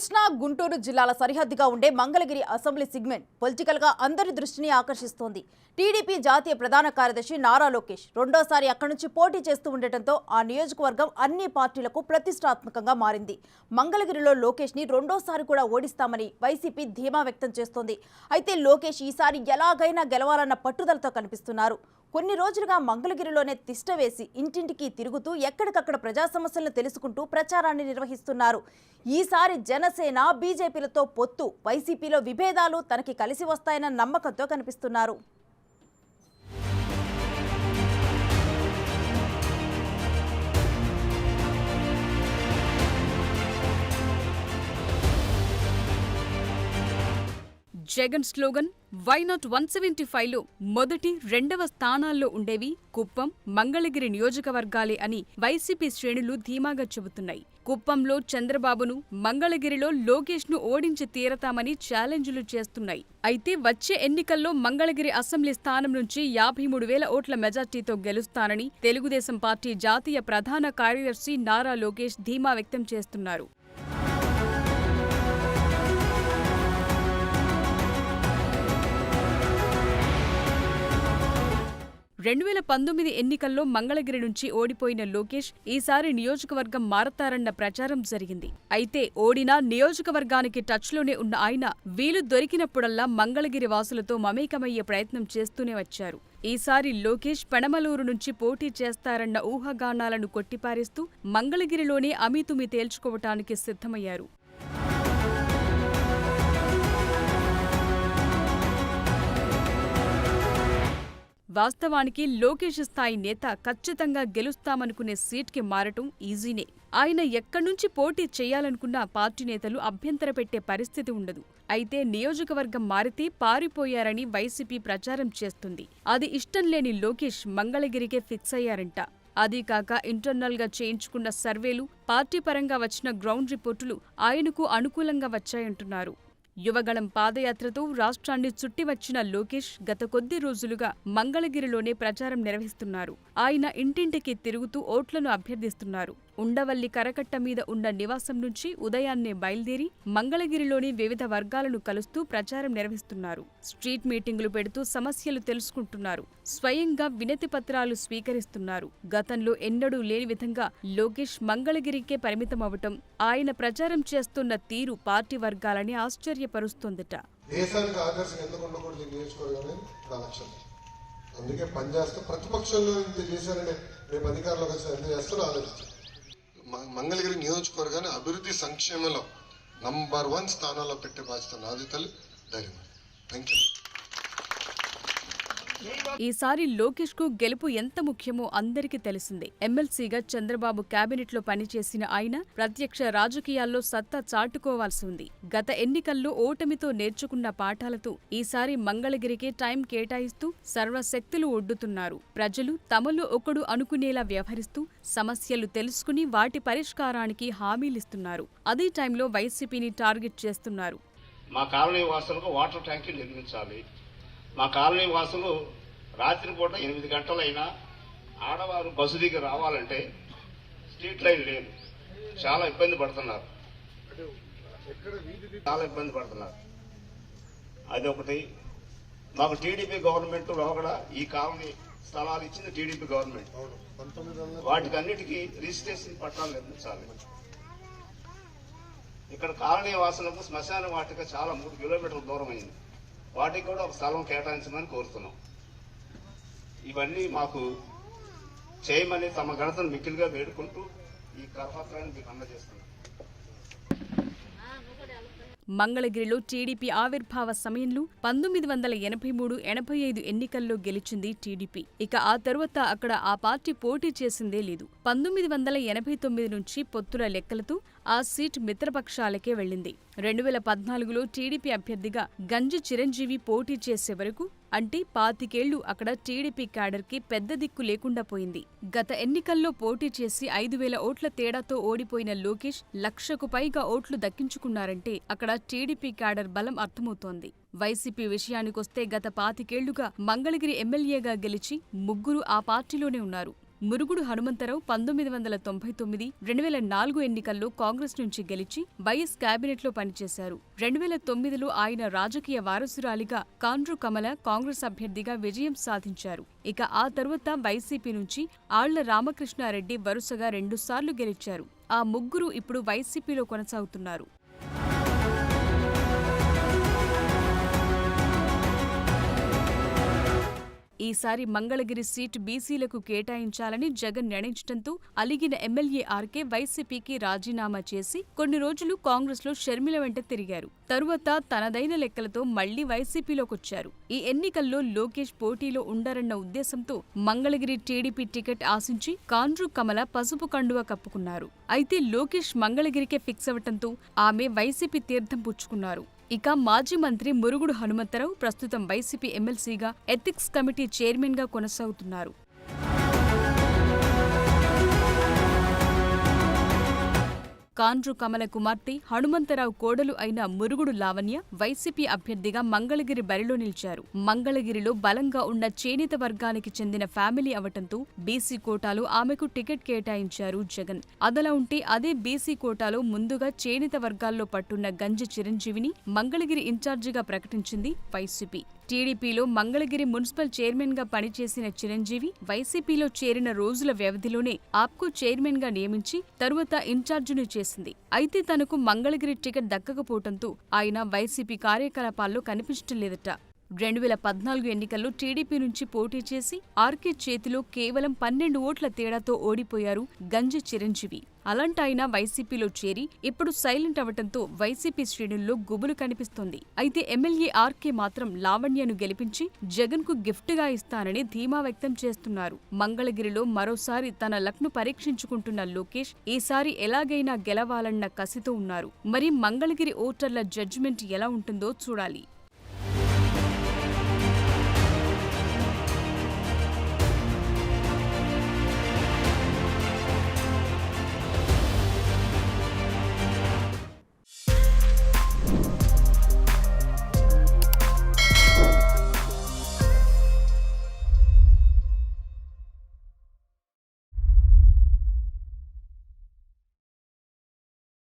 కృష్ణా గుంటూరు జిల్లాల సరిహద్దుగా ఉండే మంగళగిరి అసెంబ్లీ సెగ్మెంట్ పొలిటికల్ గా అందరి దృష్టిని ఆకర్షిస్తోంది. టీడీపీ జాతీయ ప్రధాన కార్యదర్శి నారా లోకేష్ రెండోసారి అక్కడి నుంచి పోటీ చేస్తూ ఉండటంతో ఆ నియోజకవర్గం అన్ని పార్టీలకు ప్రతిష్టాత్మకంగా మారింది. మంగళగిరిలో లోకేష్ ని రెండోసారి కూడా ఓడిస్తామని వైసీపీ ధీమా వ్యక్తం చేస్తోంది. అయితే లోకేష్ ఈసారి ఎలాగైనా గెలవాలన్న పట్టుదలతో కనిపిస్తున్నారు. కొన్ని రోజులుగా మంగళగిరిలోనే తిష్ట వేసి ఇంటింటికి తిరుగుతూ ఎక్కడికక్కడ ప్రజా సమస్యలను తెలుసుకుంటూ ప్రచారాన్ని నిర్వహిస్తున్నారు. ఈసారి జనసేన బీజేపీలతో పొత్తు, వైసీపీలో విభేదాలు తనకి కలిసి వస్తాయన్న నమ్మకంతో కనిపిస్తున్నారు. జగన్ స్లోగన్ వై నాట్ 175లో మొదటి, రెండవ స్థానాల్లో ఉండేవి కుప్పం, మంగళగిరి నియోజకవర్గాలే అని వైసీపీ శ్రేణులు ధీమాగా చెబుతున్నాయి. కుప్పంలో చంద్రబాబును, మంగళగిరిలో లోకేష్ ను ఓడించి తీరతామని ఛాలెంజ్లు చేస్తున్నాయి. అయితే వచ్చే ఎన్నికల్లో మంగళగిరి అసెంబ్లీ స్థానం నుంచి 53,000 ఓట్ల మెజార్టీతో గెలుస్తానని తెలుగుదేశం పార్టీ జాతీయ ప్రధాన కార్యదర్శి నారా లోకేష్ ధీమా వ్యక్తం చేస్తున్నారు. 2019 ఎన్నికల్లో మంగళగిరి నుంచి ఓడిపోయిన లోకేష్ ఈసారి నియోజకవర్గం మారతారన్న ప్రచారం జరిగింది. అయితే ఓడినా నియోజకవర్గానికి టచ్లోనే ఉన్న ఆయన వీలు దొరికినప్పుడల్లా మంగళగిరి వాసులతో మమేకమయ్యే ప్రయత్నం చేస్తూనే వచ్చారు. ఈసారి లోకేష్ పెనమలూరు నుంచి పోటీ చేస్తారన్న ఊహాగానాలను కొట్టిపారేస్తూ మంగళగిరిలోనే అమీతుమీ తేల్చుకోవటానికి సిద్ధమయ్యారు. వాస్తవానికి లోకేష్ స్థాయి నేత ఖచ్చితంగా గెలుస్తామనుకునే సీట్కి మారటం ఈజీనే. ఆయన ఎక్కడ్నుంచి పోటీ చేయాలనుకున్నా పార్టీ నేతలు అభ్యంతర పెట్టే పరిస్థితి ఉండదు. అయితే నియోజకవర్గం మారితే పారిపోయారని వైసీపీ ప్రచారం చేస్తుంది. అది ఇష్టం లేని లోకేష్ మంగళగిరికే ఫిక్స్ అయ్యారంట. అదీకాక ఇంటర్నల్ గా చేయించుకున్న సర్వేలు, పార్టీ పరంగా వచ్చిన గ్రౌండ్ రిపోర్టులు ఆయనకు అనుకూలంగా వచ్చాయంటున్నారు. యువగళం పాదయాత్రతో రాష్ట్రాన్ని చుట్టివచ్చిన లోకేష్ గత కొద్ది రోజులుగా మంగళగిరిలోనే ప్రచారం నిర్వహిస్తున్నారు. ఆయన ఇంటింటికి తిరుగుతూ ఓట్లను అభ్యర్థిస్తున్నారు. ఉండవల్లి కరకట్ట మీద ఉన్న నివాసం నుంచి ఉదయాన్నే బయలుదేరి మంగళగిరిలోని వివిధ వర్గాలను కలుస్తూ ప్రచారం నిర్వహిస్తున్నారు. స్ట్రీట్ మీటింగులు పెడుతూ సమస్యలు తెలుసుకుంటున్నారు. స్వయంగా వినతి పత్రాలు స్వీకరిస్తున్నారు. గతంలో ఎన్నడూ లేని విధంగా లోకేష్ మంగళగిరికే పరిమితమవటం, ఆయన ప్రచారం చేస్తున్న తీరు పార్టీ వర్గాలని ఆశ్చర్యపరుస్తోందట. అందుకే పనిచేస్తూ ప్రతిపక్షంలో ఇంత చేశారని రేపు అధికారంలోకి వచ్చి ఎంత చేస్తారో ఆలోచించారు. మంగళగిరి నియోజకవర్గాన్ని అభివృద్ధి సంక్షేమంలో నంబర్ 1 స్థానంలో పెట్టే బాధ్యత నాది. తల్లి ధైర్యం. Thank you. ఈసారి లోకేష్ కు గెలుపు ఎంత ముఖ్యమో అందరికీ తెలిసిందే. ఎమ్మెల్సీగా చంద్రబాబు కేబినెట్ లో పనిచేసిన ఆయన ప్రత్యక్ష రాజకీయాల్లో సత్తా చాటుకోవాల్సి ఉంది. గత ఎన్నికల్లో ఓటమితో నేర్చుకున్న పాఠాలతో ఈసారి మంగళగిరికే టైం కేటాయిస్తూ సర్వశక్తులు ఒడ్డుతున్నారు. ప్రజలు తమలో ఒకడు అనుకునేలా వ్యవహరిస్తూ సమస్యలు తెలుసుకుని వాటి పరిష్కారానికి హామీలిస్తున్నారు. అదే టైంలో వైసీపీని టార్గెట్ చేస్తున్నారు. మా కాలనీ వాసులకు వాటర్ ట్యాంకులు నిర్మించాలి. మా కాలనీ వాసులు రాత్రిపూట 8 గంటలైనా ఆడవారు బస్సు దిగి రావాలంటే స్ట్రీట్ లైన్ లేదు. చాలా ఇబ్బంది పడుతున్నారు. అది ఒకటి. మాకు టీడీపీ గవర్నమెంట్ లోగడ ఈ కాలనీ స్థలాలు ఇచ్చింది టీడీపీ గవర్నమెంట్. వాటికి అన్నిటికీ రిజిస్ట్రేషన్ పట్టాలు నిర్మించాలి. ఇక్కడ కాలనీ వాసులకు శ్మశాన వాటిక చాలా 3 కిలోమీటర్ల దూరం అయింది. వాటికి కూడా ఒక స్థలం కేటాయించమని కోరుతున్నాం. ఇవన్నీ మాకు చేయమని తమ గణతను మిక్కిలిగా వేడుకుంటూ ఈ కరపత్రాన్ని మీకు అందజేస్తున్నాం. మంగళగిరిలో టీడీపీ ఆవిర్భావ సమయంలో 1983-85 ఎన్నికల్లో గెలిచింది టీడీపీ. ఇక ఆ తరువాత అక్కడ ఆ పార్టీ పోటీ చేసిందే లేదు. 1989 నుంచి పొత్తుల లెక్కలతో ఆ సీట్ మిత్రపక్షాలకే వెళ్లింది. 2014లో టీడీపీ అభ్యర్థిగా గంజి చిరంజీవి పోటీ చేసే వరకు, అంటే 25 ఏళ్లు అక్కడ టీడీపీ క్యాడర్కి పెద్ద దిక్కు లేకుండా పోయింది. గత ఎన్నికల్లో పోటీ చేసి 5,000 ఓట్ల తేడాతో ఓడిపోయిన లోకేష్ 1,00,000కు పైగా ఓట్లు దక్కించుకున్నారంటే అక్కడ టీడీపీ క్యాడర్ బలం అర్థమవుతోంది. వైసీపీ విషయానికొస్తే గత 25 ఏళ్లుగా మంగళగిరి ఎమ్మెల్యేగా గెలిచి 3 ఆ పార్టీలోనే ఉన్నారు. మురుగుడు హనుమంతరావు 1999, 2004 ఎన్నికల్లో కాంగ్రెస్ నుంచి గెలిచి వైఎస్ కేబినెట్లో పనిచేశారు. 2009లో ఆయన రాజకీయ వారసురాలిగా కాండ్రు కమల కాంగ్రెస్ అభ్యర్థిగా విజయం సాధించారు. ఇక ఆ తరువాత వైసీపీ నుంచి ఆళ్ల రామకృష్ణారెడ్డి వరుసగా 2 సార్లు గెలిచారు. ఆ ముగ్గురు ఇప్పుడు వైసీపీలో కొనసాగుతున్నారు. ఈసారి మంగళగిరి సీట్ బీసీలకు కేటాయించాలని జగన్ నిర్ణయించడంతో అలిగిన ఎమ్మెల్యే ఆర్కే వైసీపీకి రాజీనామా చేసి కొన్ని రోజులు కాంగ్రెస్లో షర్మిల వెంట తిరిగారు. తరువాత తనదైన లెక్కలతో మళ్లీ వైసీపీలోకొచ్చారు. ఈ ఎన్నికల్లో లోకేష్ పోటీలో ఉండరన్న ఉద్దేశంతో మంగళగిరి టీడీపీ టికెట్ ఆశించి కాండ్రు కమల పసుపు కండువా కప్పుకున్నారు. అయితే లోకేష్ మంగళగిరికే ఫిక్స్ అవ్వటంతో ఆమె వైసీపీ తీర్థం పుచ్చుకున్నారు. ఇక మాజీ మంత్రి మురుగుడు హనుమంతరావు ప్రస్తుతం వైసీపీ ఎమ్మెల్సీగా ఎథిక్స్ కమిటీ చైర్మన్గా కొనసాగుతున్నారు. కాండ్రు కమల కుమార్తె హనుమంతరావు కోడలు అయిన మురుగుడు లావణ్య వైసీపీ అభ్యర్థిగా మంగళగిరి బరిలో నిలిచారు. మంగళగిరిలో బలంగా ఉన్న చేనేత వర్గానికి చెందిన ఫ్యామిలీ అవటంతో బీసీ కోటాలో ఆమెకు టికెట్ కేటాయించారు జగన్. అదలా ఉంటే అదే బీసీ కోటాలో ముందుగా చేనేత వర్గాల్లో పట్టున్న గంజి చిరంజీవిని మంగళగిరి ఇన్ఛార్జిగా ప్రకటించింది వైసీపీ. టీడీపీలో మంగళగిరి మున్సిపల్ చైర్మన్ గా పనిచేసిన చిరంజీవి వైసీపీలో చేరిన రోజుల వ్యవధిలోనే ఆప్కో చైర్మన్ గా నియమించి తరువాత ఇన్ఛార్జిని చేసింది. అయితే తనకు మంగళగిరి టికెట్ దక్కకపోవడంతో ఆయన వైసీపీ కార్యకలాపాల్లో కనిపించడం లేదట. 2014 ఎన్నికల్లో టీడీపీ నుంచి పోటీ చేసి ఆర్కే చేతిలో కేవలం 12 ఓట్ల తేడాతో ఓడిపోయారు గంజి చిరంజీవి. అలాంటాయన వైసీపీలో చేరి ఇప్పుడు సైలెంట్ అవటంతో వైసీపీ శ్రేణుల్లో గుబులు కనిపిస్తోంది. అయితే ఎమ్మెల్యే ఆర్కే మాత్రం లావణ్యను గెలిపించి జగన్ కు గిఫ్ట్ గా ఇస్తానని ధీమా వ్యక్తం చేస్తున్నారు. మంగళగిరిలో మరోసారి తన లక్ను పరీక్షించుకుంటున్న లోకేష్ ఈసారి ఎలాగైనా గెలవాలన్న కసితో ఉన్నారు. మరి మంగళగిరి ఓటర్ల జడ్జిమెంట్ ఎలా ఉంటుందో చూడాలి.